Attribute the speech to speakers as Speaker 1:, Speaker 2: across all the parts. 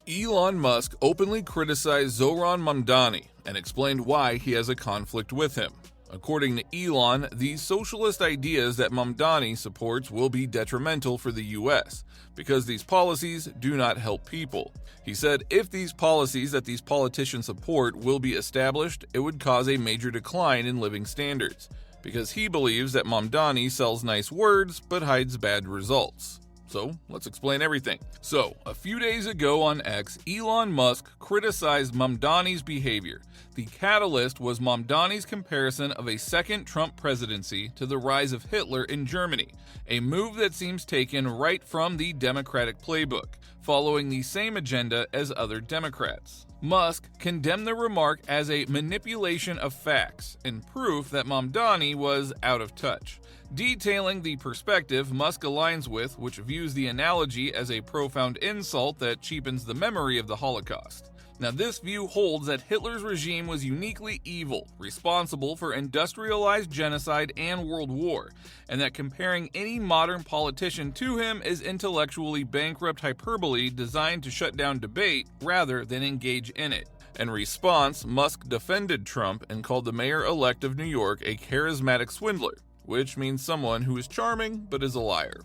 Speaker 1: Elon Musk openly criticized Zohran Mamdani and explained why he has a conflict with him. According to Elon, the socialist ideas that Mamdani supports will be detrimental for the US because these policies do not help people. He said if these policies that these politicians support will be established, it would cause a major decline in living standards, because he believes that Mamdani sells nice words but hides bad results. So, let's explain everything. So, a few days ago on X, Elon Musk criticized Mamdani's behavior. The catalyst was Mamdani's comparison of a second Trump presidency to the rise of Hitler in Germany, a move that seems taken right from the Democratic playbook, following the same agenda as other Democrats. Musk condemned the remark as a manipulation of facts and proof that Mamdani was out of touch, detailing the perspective Musk aligns with, which views the analogy as a profound insult that cheapens the memory of the Holocaust. Now, this view holds that Hitler's regime was uniquely evil, responsible for industrialized genocide and world war, and that comparing any modern politician to him is intellectually bankrupt hyperbole designed to shut down debate rather than engage in it. In response, Musk defended Trump and called the mayor-elect of New York a charismatic swindler, which means someone who is charming but is a liar.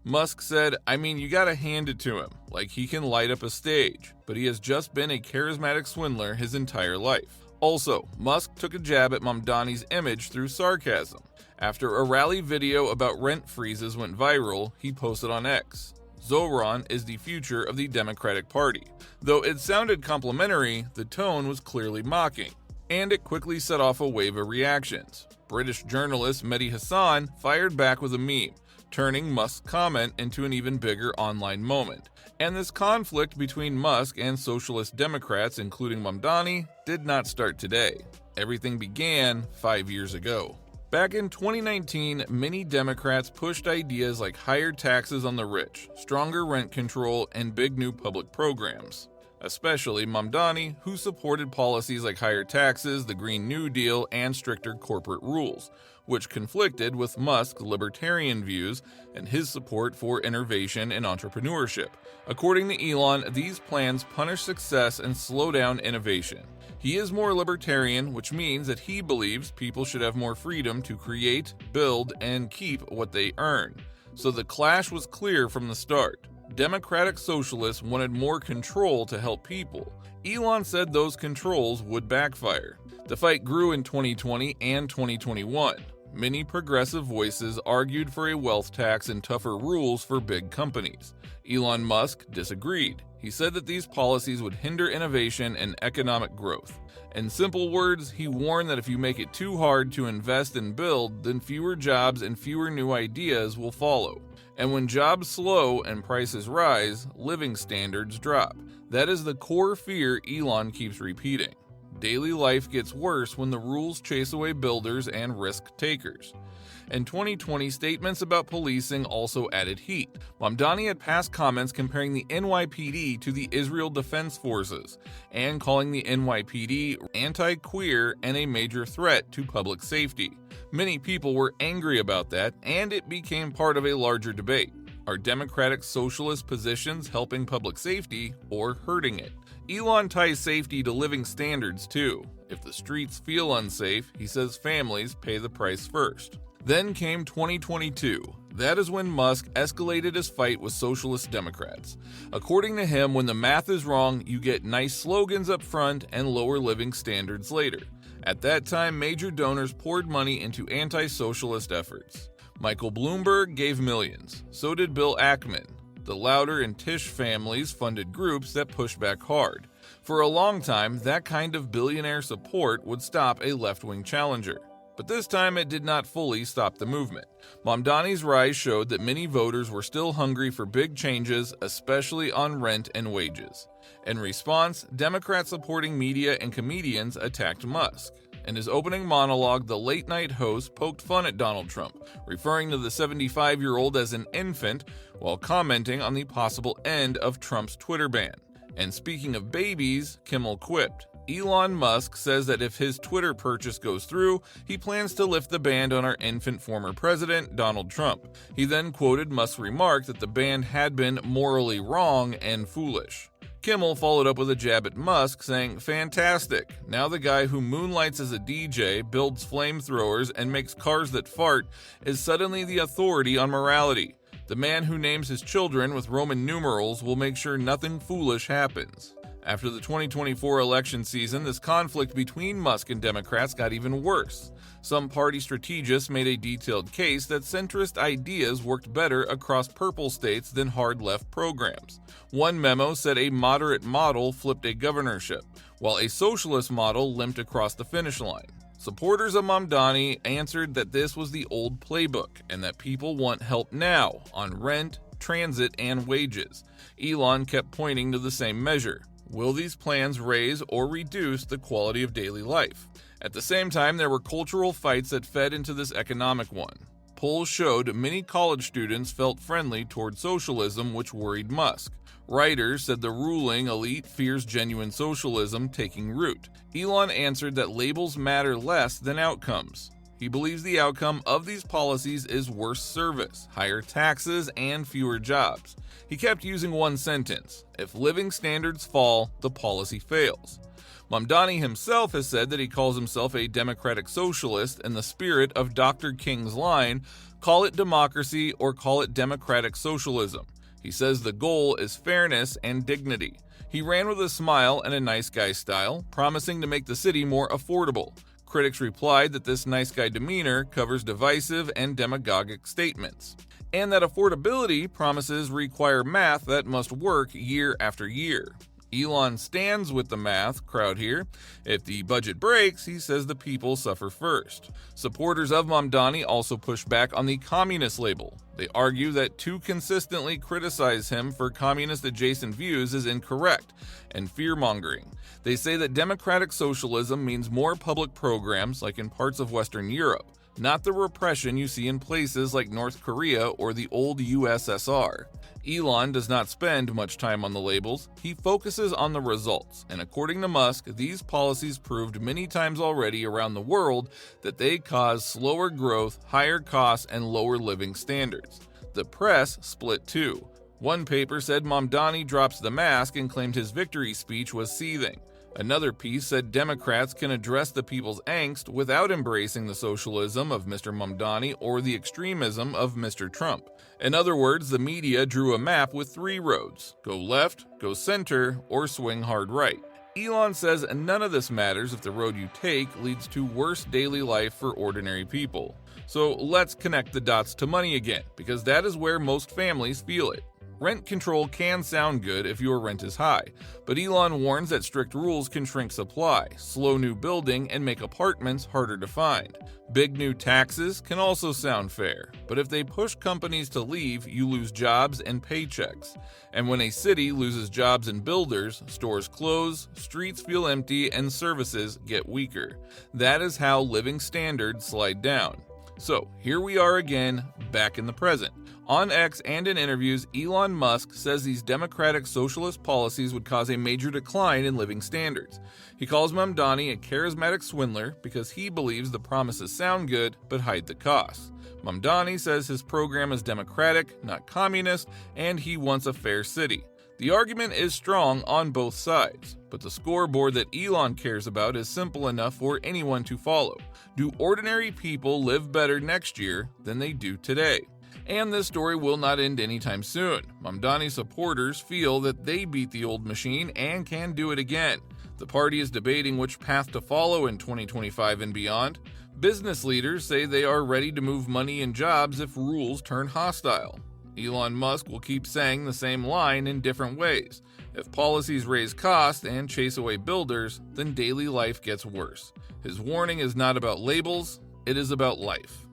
Speaker 1: Musk said, you gotta hand it to him, like he can light up a stage, but he has just been a charismatic swindler his entire life. Also, Musk took a jab at Mamdani's image through sarcasm. After a rally video about rent freezes went viral, he posted on X, "Zohran is the future of the Democratic Party." Though it sounded complimentary, the tone was clearly mocking, and it quickly set off a wave of reactions. British journalist Mehdi Hassan fired back with a meme, turning Musk's comment into an even bigger online moment. And this conflict between Musk and socialist Democrats, including Mamdani, did not start today. Everything began 5 years ago. Back in 2019, many Democrats pushed ideas like higher taxes on the rich, stronger rent control, and big new public programs. Especially Mamdani, who supported policies like higher taxes, the Green New Deal, and stricter corporate rules, which conflicted with Musk's libertarian views and his support for innovation and entrepreneurship. According to Elon, these plans punish success and slow down innovation. He is more libertarian, which means that he believes people should have more freedom to create, build, and keep what they earn. So the clash was clear from the start. Democratic socialists wanted more control to help people. Elon said those controls would backfire. The fight grew in 2020 and 2021. Many progressive voices argued for a wealth tax and tougher rules for big companies. Elon Musk disagreed. He said that these policies would hinder innovation and economic growth. In simple words, he warned that if you make it too hard to invest and build, then fewer jobs and fewer new ideas will follow. And when jobs slow and prices rise, living standards drop. That is the core fear Elon keeps repeating. Daily life gets worse when the rules chase away builders and risk takers. In 2020, statements about policing also added heat. Mamdani had passed comments comparing the NYPD to the Israel Defense Forces and calling the NYPD anti-queer and a major threat to public safety. Many people were angry about that, and it became part of a larger debate. Are democratic socialist positions helping public safety or hurting it? Elon ties safety to living standards too. If the streets feel unsafe, he says families pay the price first. Then came 2022. That is when Musk escalated his fight with socialist Democrats. According to him, when the math is wrong, you get nice slogans up front and lower living standards later. At that time, major donors poured money into anti-socialist efforts. Michael Bloomberg gave millions. So did Bill Ackman. The Louder and Tisch families funded groups that pushed back hard. For a long time, that kind of billionaire support would stop a left-wing challenger. But this time it did not fully stop the movement. Mamdani's rise showed that many voters were still hungry for big changes, especially on rent and wages. In response, Democrats supporting media and comedians attacked Musk. In his opening monologue, the late-night host poked fun at Donald Trump, referring to the 75-year-old as an infant while commenting on the possible end of Trump's Twitter ban. And speaking of babies, Kimmel quipped, Elon Musk says that if his Twitter purchase goes through, he plans to lift the ban on our infant former president, Donald Trump. He then quoted Musk's remark that the ban had been morally wrong and foolish. Kimmel followed up with a jab at Musk, saying, "Fantastic. Now the guy who moonlights as a DJ, builds flamethrowers, and makes cars that fart is suddenly the authority on morality. The man who names his children with Roman numerals will make sure nothing foolish happens." After the 2024 election season, this conflict between Musk and Democrats got even worse. Some party strategists made a detailed case that centrist ideas worked better across purple states than hard-left programs. One memo said a moderate model flipped a governorship, while a socialist model limped across the finish line. Supporters of Mamdani answered that this was the old playbook and that people want help now on rent, transit, and wages. Elon kept pointing to the same measure. Will these plans raise or reduce the quality of daily life? At the same time, there were cultural fights that fed into this economic one. Polls showed many college students felt friendly toward socialism, which worried Musk. Writers said the ruling elite fears genuine socialism taking root. Elon answered that labels matter less than outcomes. He believes the outcome of these policies is worse service, higher taxes, and fewer jobs. He kept using one sentence: if living standards fall, the policy fails. Mamdani himself has said that he calls himself a democratic socialist in the spirit of Dr. King's line, "Call it democracy or call it democratic socialism." He says the goal is fairness and dignity. He ran with a smile and a nice guy style, promising to make the city more affordable. Critics replied that this nice guy demeanor covers divisive and demagogic statements, and that affordability promises require math that must work year after year. Elon stands with the math crowd here. If the budget breaks, he says the people suffer first. Supporters of Mamdani also push back on the communist label. They argue that to consistently criticize him for communist-adjacent views is incorrect and fear-mongering. They say that democratic socialism means more public programs like in parts of Western Europe, not the repression you see in places like North Korea or the old USSR. Elon does not spend much time on the labels. He focuses on the results, and according to Musk, these policies proved many times already around the world that they cause slower growth, higher costs, and lower living standards. The press split too. One paper said Mamdani drops the mask and claimed his victory speech was seething. Another piece said Democrats can address the people's angst without embracing the socialism of Mr. Mamdani or the extremism of Mr. Trump. In other words, the media drew a map with 3 roads: go left, go center, or swing hard right. Elon says none of this matters if the road you take leads to worse daily life for ordinary people. So let's connect the dots to money again, because that is where most families feel it. Rent control can sound good if your rent is high, but Elon warns that strict rules can shrink supply, slow new building, and make apartments harder to find. Big new taxes can also sound fair, but if they push companies to leave, you lose jobs and paychecks. And when a city loses jobs and builders, stores close, streets feel empty, and services get weaker. That is how living standards slide down. So here we are again, back in the present. On X and in interviews, Elon Musk says these democratic socialist policies would cause a major decline in living standards. He calls Mamdani a charismatic swindler because he believes the promises sound good but hide the costs. Mamdani says his program is democratic, not communist, and he wants a fair city. The argument is strong on both sides, but the scoreboard that Elon cares about is simple enough for anyone to follow. Do ordinary people live better next year than they do today? And this story will not end anytime soon. Mamdani supporters feel that they beat the old machine and can do it again. The party is debating which path to follow in 2025 and beyond. Business leaders say they are ready to move money and jobs if rules turn hostile. Elon Musk will keep saying the same line in different ways. If policies raise costs and chase away builders, then daily life gets worse. His warning is not about labels, it is about life.